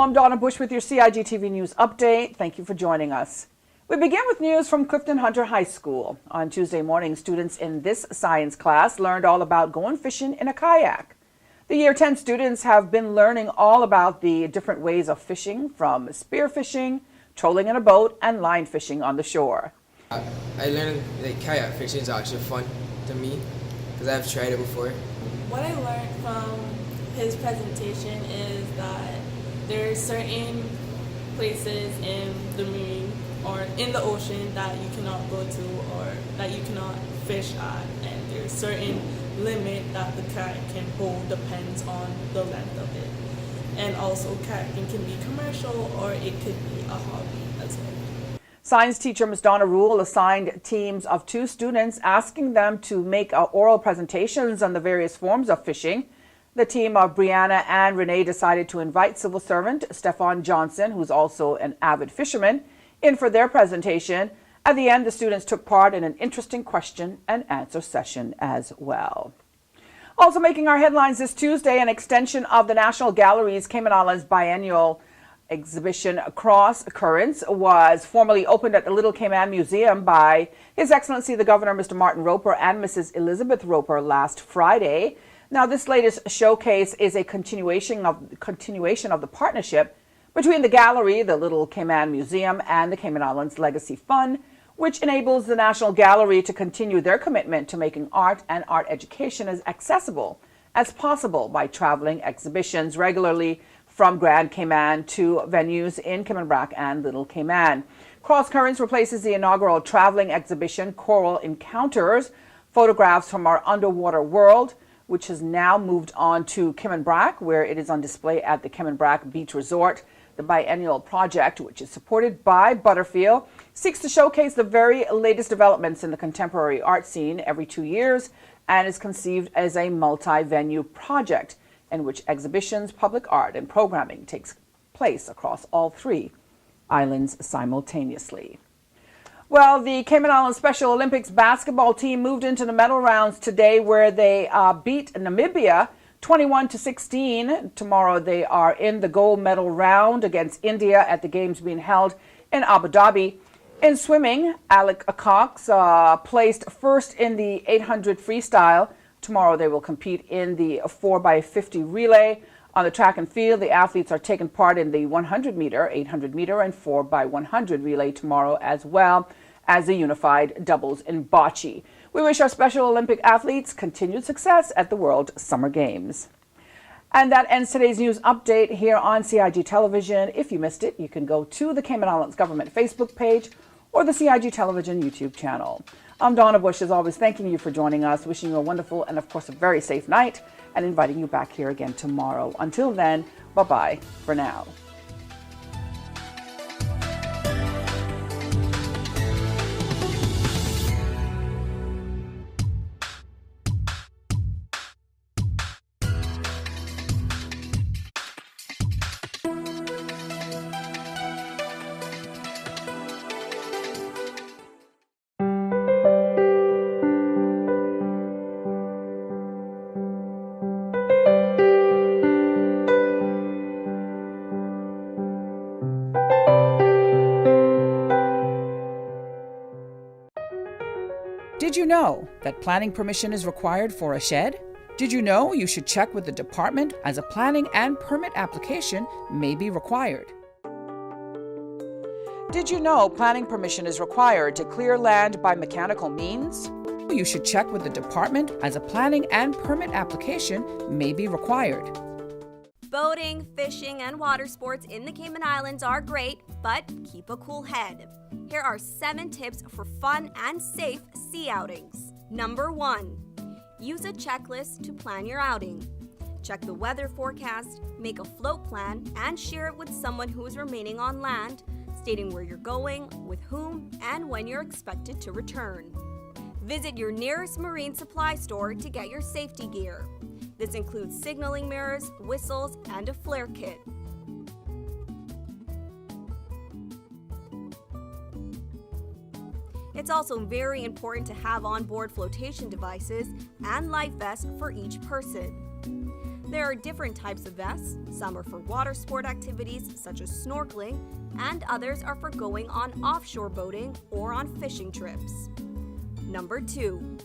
I'm Donna Bush with your CIGTV News Update. Thank you for joining us. We begin with news from Clifton Hunter High School. On Tuesday morning, students in this science class learned all about going fishing in a kayak. The Year 10 students have been learning all about the different ways of fishing, from spear fishing, trolling in a boat, and line fishing on the shore. I learned that kayak fishing is actually fun to me because I've tried it before. What I learned from his presentation is that there are certain places in the marine or in the ocean that you cannot go to or that you cannot fish at, and there's certain limit that the kayak can hold depends on the length of it. And also kayaking can be commercial or it could be a hobby as well. Science teacher Ms. Donna Rule assigned teams of 2 students, asking them to make oral presentations on the various forms of fishing. The team of Brianna and Renee decided to invite civil servant Stefan Johnson, who's also an avid fisherman, in for their presentation. At the end, the students took part in an interesting question and answer session as well. Also making our headlines this Tuesday, an extension of the National Gallery's Cayman Islands biennial exhibition Cross Currents was formally opened at the Little Cayman Museum by His Excellency the Governor, Mr. Martin Roper, and Mrs. Elizabeth Roper last Friday. Now, this latest showcase is a continuation of the partnership between the gallery, the Little Cayman Museum, and the Cayman Islands Legacy Fund, which enables the National Gallery to continue their commitment to making art and art education as accessible as possible by traveling exhibitions regularly from Grand Cayman to venues in Cayman Brac and Little Cayman. Cross Currents replaces the inaugural traveling exhibition Coral Encounters, Photographs from Our Underwater World, which has now moved on to Cayman Brac, where it is on display at the Cayman Brac Beach Resort. The biennial project, which is supported by Butterfield, seeks to showcase the very latest developments in the contemporary art scene every 2 years and is conceived as a multi-venue project in which exhibitions, public art, and programming takes place across all 3 islands simultaneously. Well, the Cayman Islands Special Olympics basketball team moved into the medal rounds today, where they beat Namibia 21-16. Tomorrow they are in the gold medal round against India at the games being held in Abu Dhabi. In swimming, Alec Cox placed first in the 800 freestyle. Tomorrow they will compete in the 4x50 relay. On the track and field, the athletes are taking part in the 100 meter, 800 meter, and 4x100 relay tomorrow, as well as the unified doubles in bocce. We wish our Special Olympic athletes continued success at the World Summer Games. And that ends today's news update here on CIG Television. If you missed it, you can go to the Cayman Islands Government Facebook page or the CIG Television YouTube channel. I'm Donna Bush, as always, thanking you for joining us, wishing you a wonderful and, of course, a very safe night, and inviting you back here again tomorrow. Until then, bye-bye for now. Did you know that planning permission is required for a shed? Did you know you should check with the department, as a planning and permit application may be required? Did you know planning permission is required to clear land by mechanical means? You should check with the department, as a planning and permit application may be required. Boating, fishing, and water sports in the Cayman Islands are great, but keep a cool head. Here are 7 tips for fun and safe sea outings. Number 1, use a checklist to plan your outing. Check the weather forecast, make a float plan, and share it with someone who is remaining on land, stating where you're going, with whom, and when you're expected to return. Visit your nearest marine supply store to get your safety gear. This includes signaling mirrors, whistles, and a flare kit. It's also very important to have onboard flotation devices and life vests for each person. There are different types of vests. Some are for water sport activities such as snorkeling, and others are for going on offshore boating or on fishing trips. Number 2.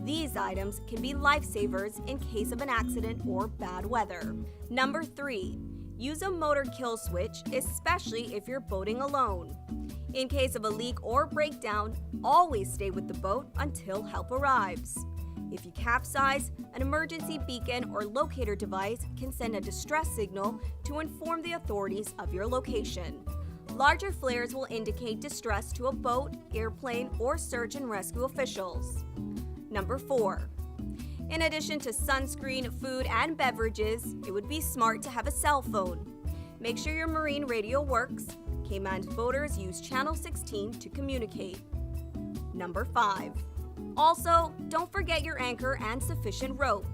These items can be lifesavers in case of an accident or bad weather. Number 3. Use a motor kill switch, especially if you're boating alone. In case of a leak or breakdown, always stay with the boat until help arrives. If you capsize, an emergency beacon or locator device can send a distress signal to inform the authorities of your location. Larger flares will indicate distress to a boat, airplane, or search and rescue officials. Number 4. In addition to sunscreen, food, and beverages, it would be smart to have a cell phone. Make sure your marine radio works. Cayman boaters use Channel 16 to communicate. Number 5. Also, don't forget your anchor and sufficient rope.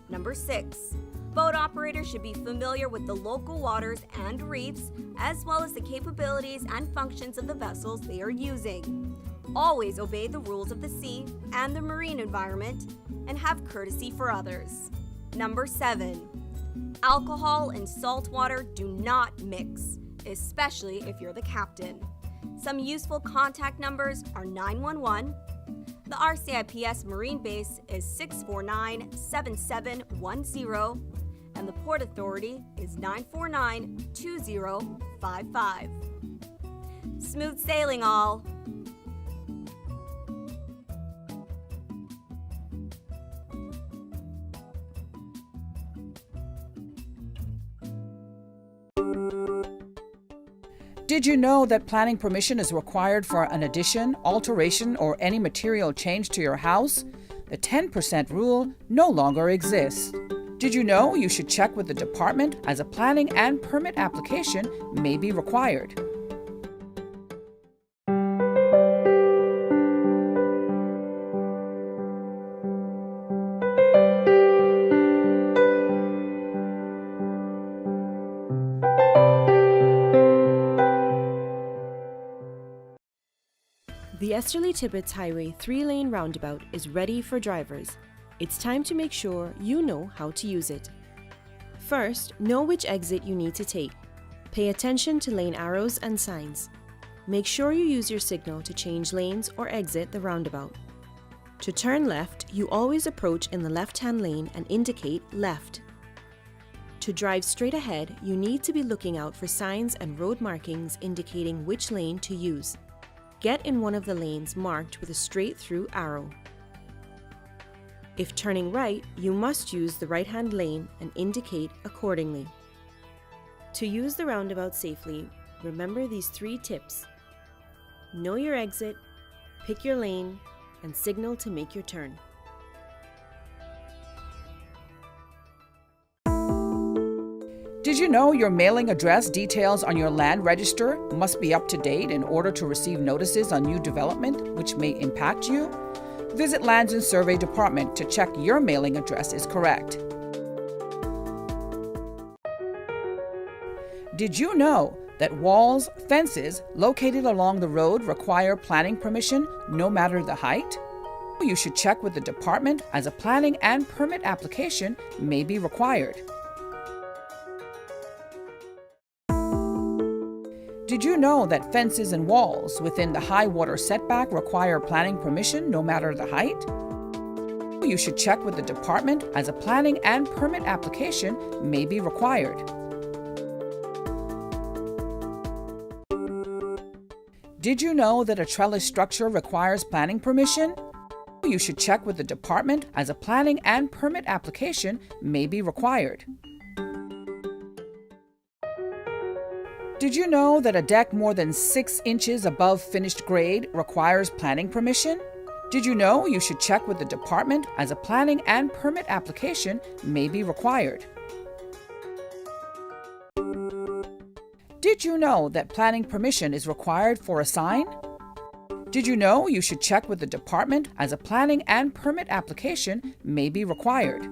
Number 6. Boat operators should be familiar with the local waters and reefs, as well as the capabilities and functions of the vessels they are using. Always obey the rules of the sea and the marine environment, and have courtesy for others. Number 7. Alcohol and salt water do not mix, especially if you're the captain. Some useful contact numbers are 911. The RCIPS Marine Base is 649-7710, and the Port Authority is 949-2055. Smooth sailing, all! Did you know that planning permission is required for an addition, alteration, or any material change to your house? The 10% rule no longer exists. Did you know you should check with the department as a planning and permit application may be required? The Esterly-Tibbetts Highway 3-lane roundabout is ready for drivers. It's time to make sure you know how to use it. First, know which exit you need to take. Pay attention to lane arrows and signs. Make sure you use your signal to change lanes or exit the roundabout. To turn left, you always approach in the left-hand lane and indicate left. To drive straight ahead, you need to be looking out for signs and road markings indicating which lane to use. Get in one of the lanes marked with a straight-through arrow. If turning right, you must use the right-hand lane and indicate accordingly. To use the roundabout safely, remember these 3 tips. Know your exit, pick your lane, and signal to make your turn. Did you know your mailing address details on your land register must be up to date in order to receive notices on new development which may impact you? Visit Lands and Survey Department to check your mailing address is correct. Did you know that walls, fences located along the road require planning permission no matter the height? You should check with the department as a planning and permit application may be required. Did you know that fences and walls within the high water setback require planning permission no matter the height? You should check with the department as a planning and permit application may be required. Did you know that a trellis structure requires planning permission? You should check with the department as a planning and permit application may be required. Did you know that a deck more than 6 inches above finished grade requires planning permission? Did you know you should check with the department as a planning and permit application may be required? Did you know that planning permission is required for a sign? Did you know you should check with the department as a planning and permit application may be required?